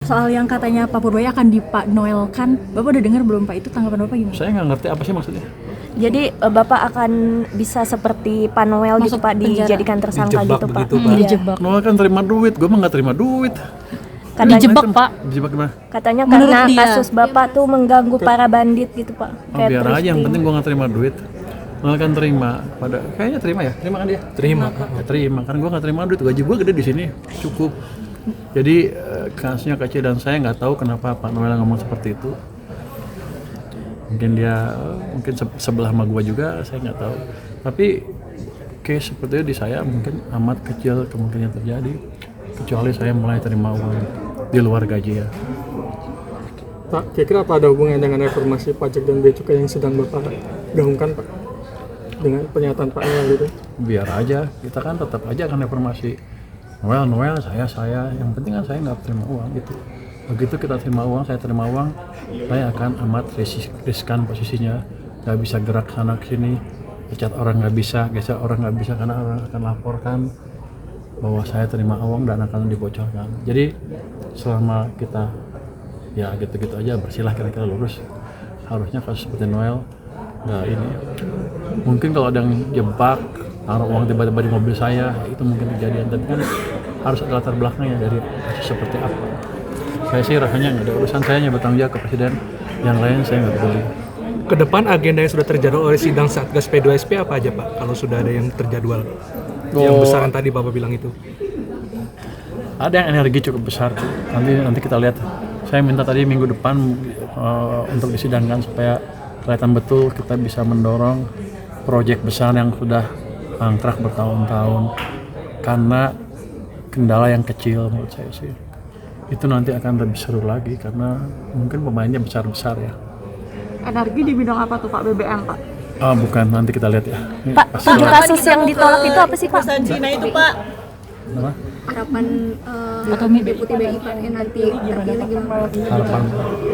soal yang katanya Pak Purwaya akan Pak Noel kan, Bapak udah dengar belum Pak, itu tanggapan Bapak gimana? Saya nggak ngerti apa sih maksudnya. Jadi Bapak akan bisa seperti Pak Noel gitu Pak, dijadikan tersangka dijebak gitu Pak. begitu, Pak. Dijebak. Noel kan terima duit, gue mah nggak terima duit. Dijebak Pak. Dijebak gimana? Katanya Menurut karena dia. kasus Bapak tuh mengganggu para bandit gitu Pak. Oh, biar aja, yang penting gue nggak terima duit. Noel kan terima, kayaknya terima ya, terima kan dia? Terima. Ya, terima, kan gue nggak terima duit, gaji gue gede di sini, cukup. Jadi kasusnya kecil dan saya nggak tahu kenapa Pak Noel ngomong seperti itu. Mungkin dia sebelah sama gue juga, saya nggak tahu. Tapi case seperti itu di saya mungkin amat kecil kemungkinan terjadi, kecuali saya mulai terima uang di luar gaji ya. Pak, kira-kira apa ada hubungannya dengan reformasi pajak dan bea cukai yang sedang Bapak gaungkan Pak? Dengan pernyataan Pak Noel gitu? Biar aja, kita kan tetap aja akan reformasi. Noel, saya, yang penting kan saya nggak terima uang gitu. Begitu kita terima uang, saya terima uang, saya akan amat riskan posisinya, nggak bisa gerak sana sini, pecat orang nggak bisa, geser orang nggak bisa, karena orang akan laporkan bahwa saya terima uang dan akan dibocorkan. Jadi selama kita ya gitu-gitu aja bersihlah, kira-kira lurus, harusnya kasus seperti Noel nggak ini. Mungkin kalau ada yang jebak taruh uang tiba-tiba di mobil saya, itu mungkin kejadian, tapi kan harus ada latar belakangnya dari kasus seperti apa. Saya sih rasanya nggak ada urusan, saya hanya bertanggung jawab ke presiden, yang lain saya nggak peduli. Kedepan agenda yang sudah terjadwal oleh sidang Satgas P2SP apa aja Pak? Kalau sudah ada yang terjadwal, yang besaran tadi Bapak bilang itu. Ada yang energi cukup besar, nanti kita lihat. Saya minta tadi minggu depan untuk disidangkan supaya kelihatan betul kita bisa mendorong proyek besar yang sudah mangkrak bertahun-tahun karena kendala yang kecil menurut saya sih. Itu nanti akan lebih seru lagi karena mungkin pemainnya besar-besar ya. Energi di bidang apa tuh Pak, BBM Pak? Bukan, nanti kita lihat ya. Ini Pak, 7 kasus yang ditolak itu apa sih Pak? Perusahaan Cina itu Pak. Apa? Harapan Deputi BI Pak nanti terpilih gimana? Harapan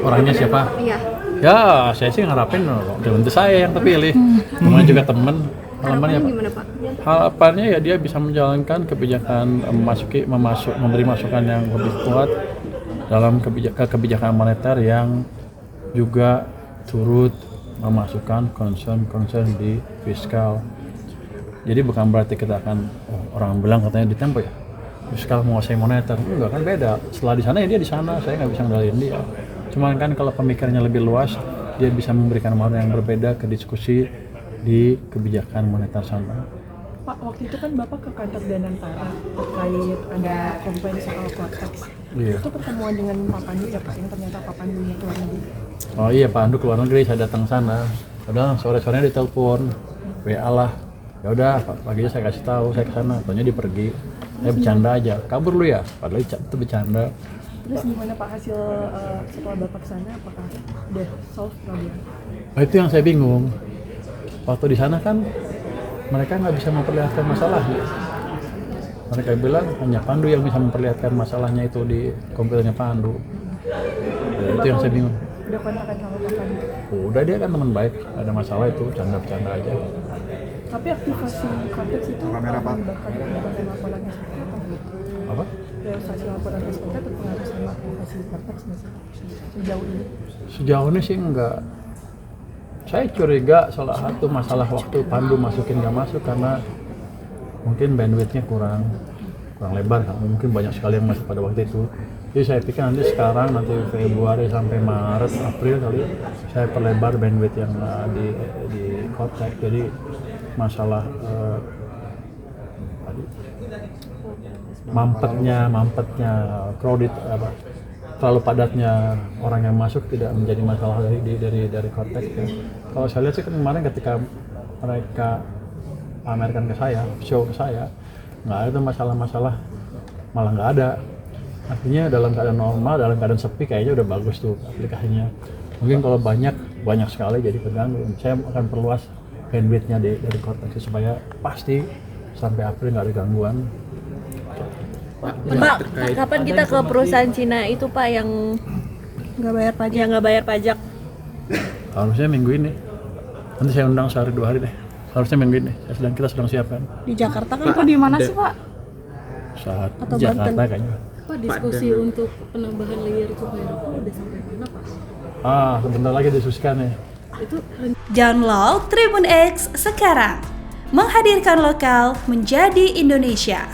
orangnya siapa? Iya. Ya, saya sih ngarapin nanti saya yang terpilih. Namanya juga temen. Harapannya Gimana Pak? Harapannya ya dia bisa menjalankan kebijakan memberi masukan yang lebih kuat dalam kebijakan moneter yang juga turut memasukkan concern di fiskal. Jadi bukan berarti kita akan orang bilang katanya di Tempo ya fiskal menguasai moneter, enggak, kan beda. Setelah di sana ya dia di sana, saya nggak bisa ngendaliin dia. Cuman kan kalau pemikirannya lebih luas, dia bisa memberikan warna yang berbeda ke diskusi di kebijakan moneter sana. Pak, waktu itu kan Bapak ke kantor Danantara terkait ada komplain soal konteks. Iya. Itu pertemuan dengan Pak Pandu ya Pak, yang ternyata Pak Pandunya keluar negeri. Oh iya, Pak Andu keluar negeri, saya datang sana. Padahal sore-sorenya ditelepon, WA lah. Ya udah, paginya saya kasih tahu saya ke sana. Tanya dia pergi. Saya bercanda aja, kabur lu ya? Padahal itu bercanda. Terus gimana Pak hasil setelah Bapak kesana, apakah udah solve problem? Nah, itu yang saya bingung. Waktu di sana kan mereka nggak bisa memperlihatkan masalahnya. Mereka bilang hanya Pandu yang bisa memperlihatkan masalahnya itu di komputernya Pandu. Ya, itu yang saya bingung. Udah kontakan sama Pak Pandu? Udah, dia kan teman baik, ada masalah itu bercanda-bercanda aja. Tapi aktivasi konteks itu melibatkan laporannya seperti apa? Apa? Realisasi laporan SPK terpengaruh sama aktivasi konteks nggak sih sejauh ini? Sejauh ini sih enggak. Saya curiga salah satu masalah waktu Pandu masukin nggak masuk karena mungkin bandwidthnya kurang lebar, mungkin banyak sekali yang masuk pada waktu itu. Jadi saya pikir nanti Februari sampai Maret, April kali saya perlebar bandwidth yang di kontak. Jadi masalah mampetnya crowded terlalu padatnya orang yang masuk tidak menjadi masalah dari konteks ya. Kalau saya lihat sih kan kemarin ketika mereka pamerkan ke saya, show ke saya, nggak ada masalah-masalah, malah nggak ada. Artinya dalam keadaan normal, dalam keadaan sepi kayaknya udah bagus tuh aplikasinya. Mungkin kalau banyak sekali jadi terganggu. Saya akan perluas bandwidthnya dari konteks supaya pasti sampai April nggak ada gangguan. Pak, kapan kita ke perusahaan Cina itu Pak yang Nggak bayar pajak? nggak bayar pajak? Harusnya minggu ini. Nanti saya undang sehari 2 hari deh. Harusnya minggu ini. Kita sedang siapkan. Di Jakarta kan? Itu di mana sih Pak? Saat Atau Jakarta Banten? kayaknya. Oh Pak diskusi untuk penambahan layer cukai rokok udah sampai mana Pak? Sebentar lagi diskusikan ya. Itu Download Tribun X sekarang, menghadirkan lokal menjadi Indonesia.